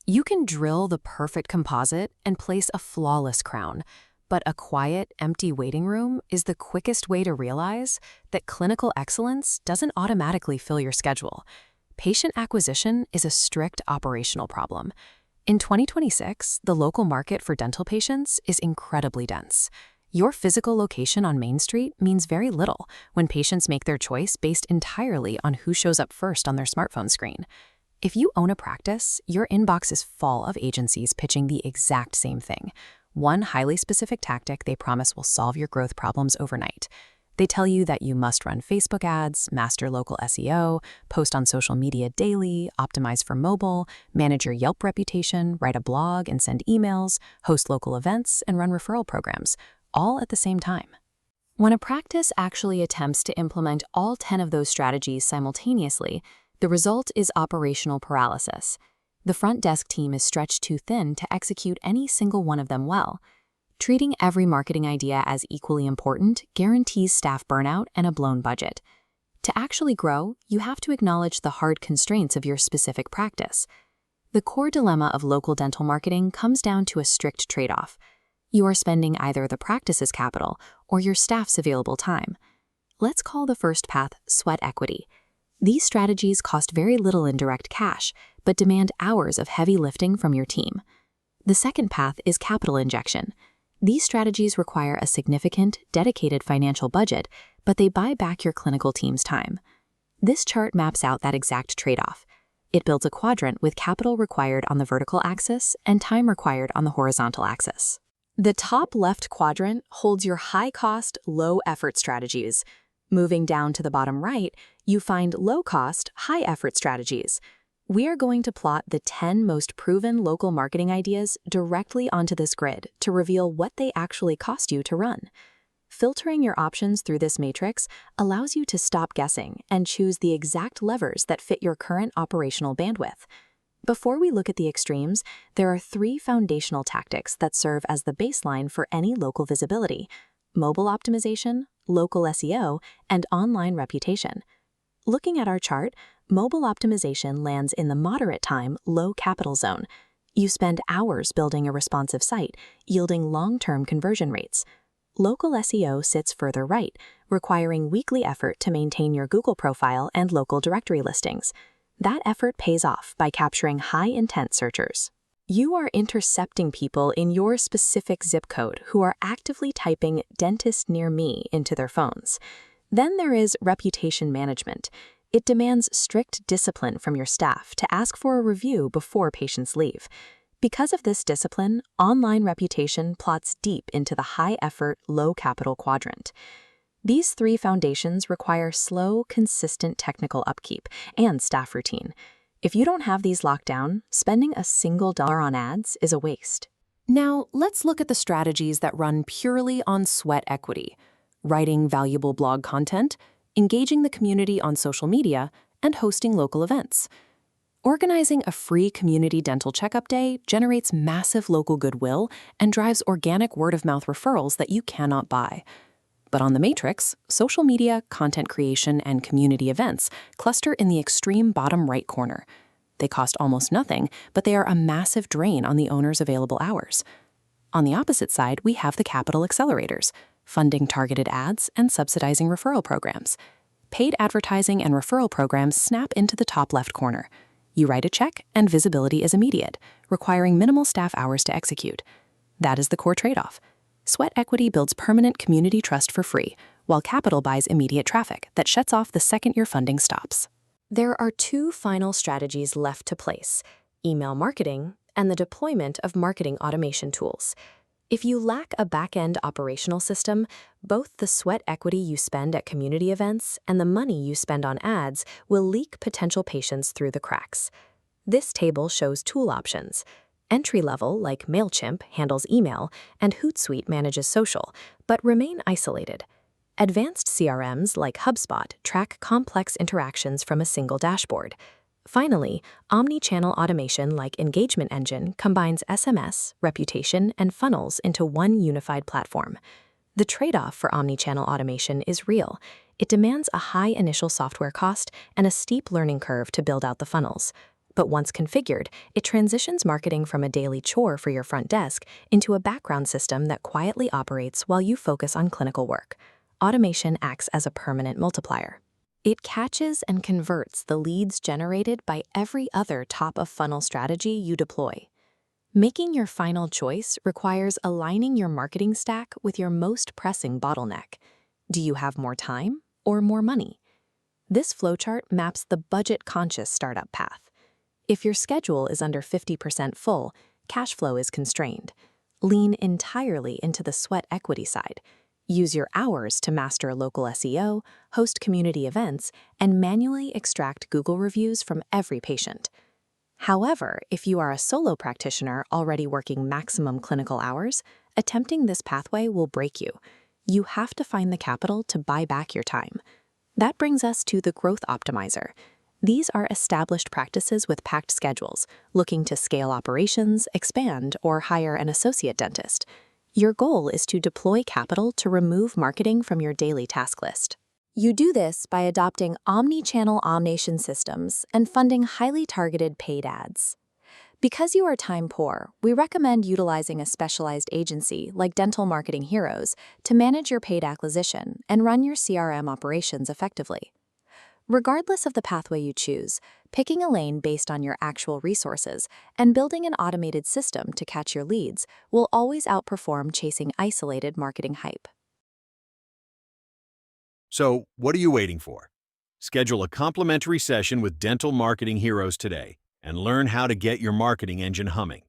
You can drill the perfect composite and place a flawless crown, but a quiet, empty waiting room is the quickest way to realize that clinical excellence doesn't automatically fill your schedule. Patient acquisition is a strict operational problem. In 2026, the local market for dental patients is incredibly dense. Your physical location on Main Street means very little when patients make their choice based entirely on who shows up first on their smartphone screen. If you own a practice, your inbox is full of agencies pitching the exact same thing. One highly specific tactic they promise will solve your growth problems overnight. They tell you that you must run Facebook ads, master local SEO, post on social media daily, optimize for mobile, manage your Yelp reputation, write a blog and send emails, host local events, and run referral programs, all at the same time. When a practice actually attempts to implement all 10 of those strategies simultaneously, the result is operational paralysis. The front desk team is stretched too thin to execute any single one of them well. Treating every marketing idea as equally important guarantees staff burnout and a blown budget. To actually grow, you have to acknowledge the hard constraints of your specific practice. The core dilemma of local dental marketing comes down to a strict trade-off. You are spending either the practice's capital or your staff's available time. Let's call the first path sweat equity. These strategies cost very little in direct cash, but demand hours of heavy lifting from your team. The second path is capital injection. These strategies require a significant, dedicated financial budget, but they buy back your clinical team's time. This chart maps out that exact trade-off. It builds a quadrant with capital required on the vertical axis and time required on the horizontal axis. The top left quadrant holds your high-cost, low-effort strategies. Moving down to the bottom right, you find low-cost, high-effort strategies. We are going to plot the 10 most proven local marketing ideas directly onto this grid to reveal what they actually cost you to run. Filtering your options through this matrix allows you to stop guessing and choose the exact levers that fit your current operational bandwidth. Before we look at the extremes, there are 3 foundational tactics that serve as the baseline for any local visibility: mobile optimization, local SEO, and online reputation. Looking at our chart, mobile optimization lands in the moderate time, low capital zone. You spend hours building a responsive site, yielding long-term conversion rates. Local SEO sits further right, requiring weekly effort to maintain your Google profile and local directory listings. That effort pays off by capturing high-intent searchers. You are intercepting people in your specific zip code who are actively typing "dentist near me" into their phones. Then there is reputation management. It demands strict discipline from your staff to ask for a review before patients leave. Because of this discipline, online reputation plots deep into the high-effort, low-capital quadrant. These 3 foundations require slow, consistent technical upkeep and staff routine. If you don't have these locked down, spending a single dollar on ads is a waste. Now, let's look at the strategies that run purely on sweat equity: writing valuable blog content, engaging the community on social media, and hosting local events. Organizing a free community dental checkup day generates massive local goodwill and drives organic word-of-mouth referrals that you cannot buy. But on the matrix, social media, content creation, and community events cluster in the extreme bottom right corner. They cost almost nothing, but they are a massive drain on the owner's available hours. On the opposite side, we have the capital accelerators, funding targeted ads and subsidizing referral programs. Paid advertising and referral programs snap into the top left corner. You write a check and visibility is immediate, requiring minimal staff hours to execute. That is the core trade-off. Sweat equity builds permanent community trust for free, while capital buys immediate traffic that shuts off the second your funding stops. There are 2 final strategies left to place: email marketing and the deployment of marketing automation tools. If you lack a back-end operational system, both the sweat equity you spend at community events and the money you spend on ads will leak potential patients through the cracks. This table shows tool options. Entry-level, like MailChimp, handles email, and Hootsuite manages social, but remain isolated. Advanced CRMs, like HubSpot, track complex interactions from a single dashboard. Finally, omni-channel automation like Engagement Engine combines SMS, reputation, and funnels into one unified platform. The trade-off for omni-channel automation is real. It demands a high initial software cost and a steep learning curve to build out the funnels. But once configured, it transitions marketing from a daily chore for your front desk into a background system that quietly operates while you focus on clinical work. Automation acts as a permanent multiplier. It catches and converts the leads generated by every other top-of-funnel strategy you deploy. Making your final choice requires aligning your marketing stack with your most pressing bottleneck. Do you have more time or more money? This flowchart maps the budget-conscious startup path. If your schedule is under 50% full, cash flow is constrained. Lean entirely into the sweat equity side. Use your hours to master local SEO, host community events, and manually extract Google reviews from every patient. However, if you are a solo practitioner already working maximum clinical hours, attempting this pathway will break you. You have to find the capital to buy back your time. That brings us to the Growth Optimizer. These are established practices with packed schedules, looking to scale operations, expand, or hire an associate dentist. Your goal is to deploy capital to remove marketing from your daily task list. You do this by adopting omni-channel automation systems and funding highly targeted paid ads. Because you are time poor, we recommend utilizing a specialized agency like Dental Marketing Heroes to manage your paid acquisition and run your CRM operations effectively. Regardless of the pathway you choose, picking a lane based on your actual resources and building an automated system to catch your leads will always outperform chasing isolated marketing hype. So, what are you waiting for? Schedule a complimentary session with Dental Marketing Heroes today and learn how to get your marketing engine humming.